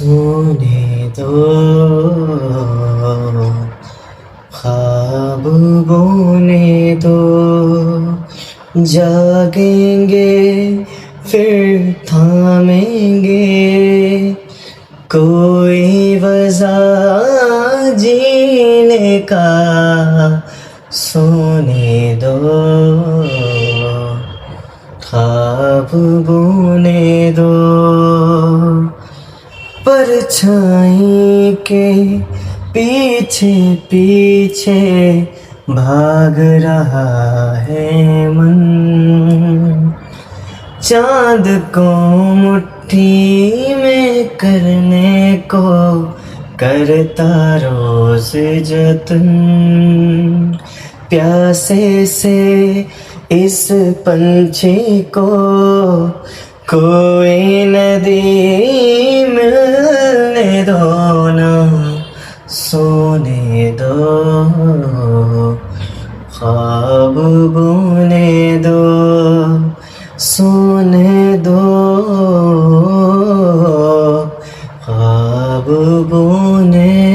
सोने दो ख्वाब बोने दो जागेंगे फिर थामेंगे कोई वजह जीने का सोने दो ख्वाब बोने दो परछाई के पीछे पीछे भाग रहा है मन चांद को मुट्ठी में करने को करता रोज जतन प्यासे से इस पंछी को कोई नदी मिलने दो ना सोने दो ख्वाब बोने दो सोने दो ख्वाब बोने